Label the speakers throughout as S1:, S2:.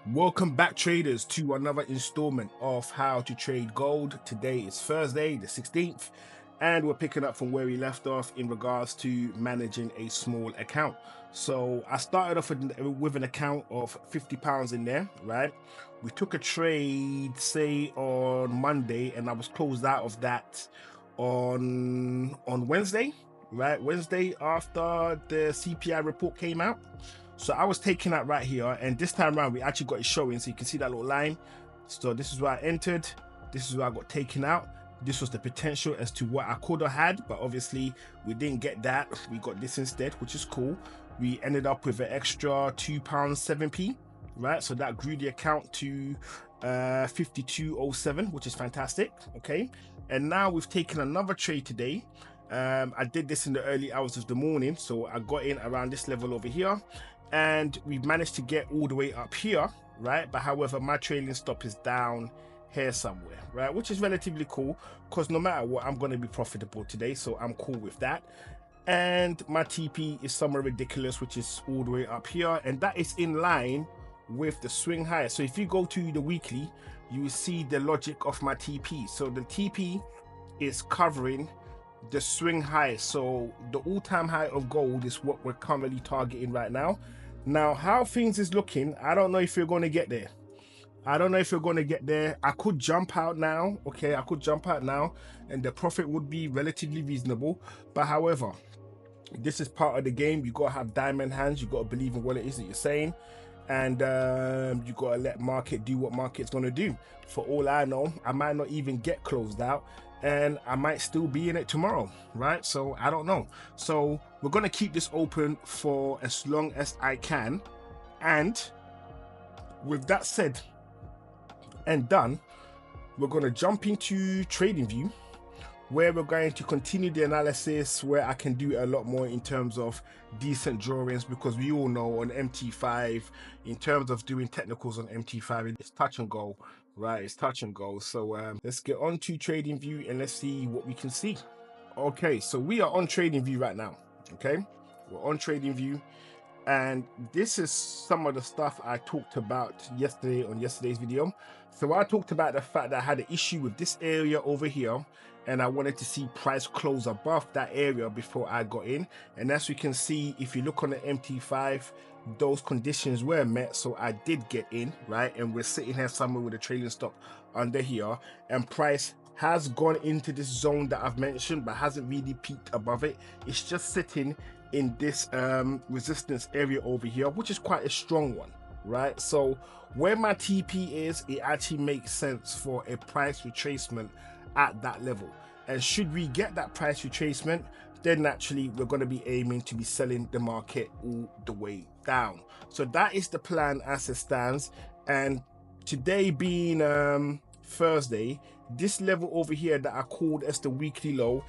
S1: Welcome back, traders, to another installment of How to Trade Gold. Today is Thursday the 16th, and we're picking up from where we left off in regards to managing a small account. So I started off with an account of £50 in there, right? We took a trade, say, on Monday, and I was closed out of that on Wednesday, right? Wednesday after the CPI report came out. So I was taking that right here, and this time around we actually got it showing, so you can see that little line. So this is where I entered, this is where I got taken out. This was the potential as to what I could have had, but obviously we didn't get that. We got this instead, which is cool. We ended up with an extra £2.7p, right? So that grew the account to 52.07, which is fantastic. Okay, and now we've taken another trade today. I did this in the early hours of the morning, so I got in around this level over here, and we've managed to get all the way up here, right? But however, my trailing stop is down here somewhere, right? Which is relatively cool, because no matter what, I'm going to be profitable today, so I'm cool with that. And my TP is somewhere ridiculous, which is all the way up here, and that is in line with the swing high. So if you go to the weekly, you will see the logic of my TP. So the TP is covering the swing high, so the all-time high of gold is what we're currently targeting right now. Now, how things is looking, I don't know if you're going to get there. I don't know if you're going to get there. I could jump out now. Okay, I could jump out now, and the profit would be relatively reasonable. But however, this is part of the game. You got to have diamond hands. You got to believe in what it is that you're saying, and you got to let market do what market's going to do. For all I know, I might not even get closed out, and I might still be in it tomorrow, right? So I don't know. So we're going to keep this open for as long as I can. And with that said and done, we're going to jump into TradingView, where we're going to continue the analysis, where I can do a lot more in terms of decent drawings, because we all know on MT5, in terms of doing technicals on MT5, it's touch and go, right? It's touch and go. So let's get on to TradingView and let's see what we can see. Okay, so we are on TradingView right now. Okay, we're on TradingView, and this is some of the stuff I talked about yesterday on yesterday's video. So I talked about the fact that I had an issue with this area over here, and I wanted to see price close above that area before I got in. And as you can see, if you look on the MT5, those conditions were met, so I did get in, right? And we're sitting here somewhere with a trailing stop under here, and price has gone into this zone that I've mentioned, but hasn't really peaked above it. It's just sitting in this resistance area over here, which is quite a strong one, right? So where my TP is, it actually makes sense for a price retracement at that level. And should we get that price retracement, then naturally we're going to be aiming to be selling the market all the way down. So that is the plan as it stands. And today being Thursday, this level over here that I called as the weekly low,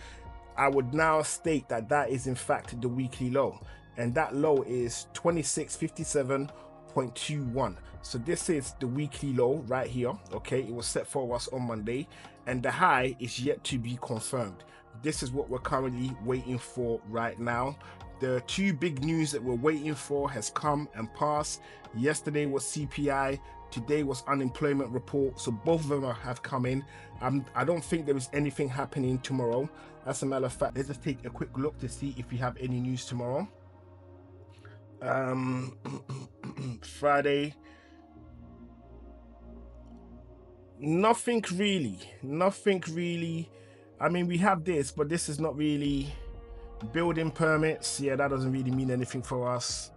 S1: I would now state that that is in fact the weekly low, and that low is 2657.21. so this is the weekly low right here. Okay, it was set for us on Monday, and the high is yet to be confirmed. This is what we're currently waiting for right now. The two big news that we're waiting for has come and passed. Yesterday was CPI, today was unemployment report, so both of them have come in. I don't think there is anything happening tomorrow. As a matter of fact, let's just take a quick look to see if we have any news tomorrow. Friday, nothing really. I mean, we have this, but this is not really building permits. Yeah, that doesn't really mean anything for us.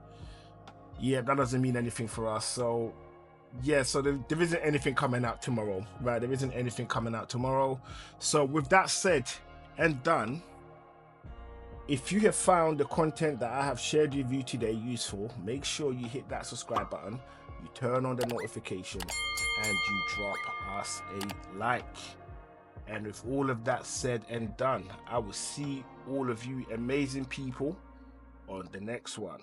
S1: So yeah, so there isn't anything coming out tomorrow, right? There isn't anything coming out tomorrow. So with that said and done, if you have found the content that I have shared with you today useful, make sure you hit that subscribe button, you turn on the notifications, and you drop us a like. And with all of that said and done, I will see all of you amazing people on the next one.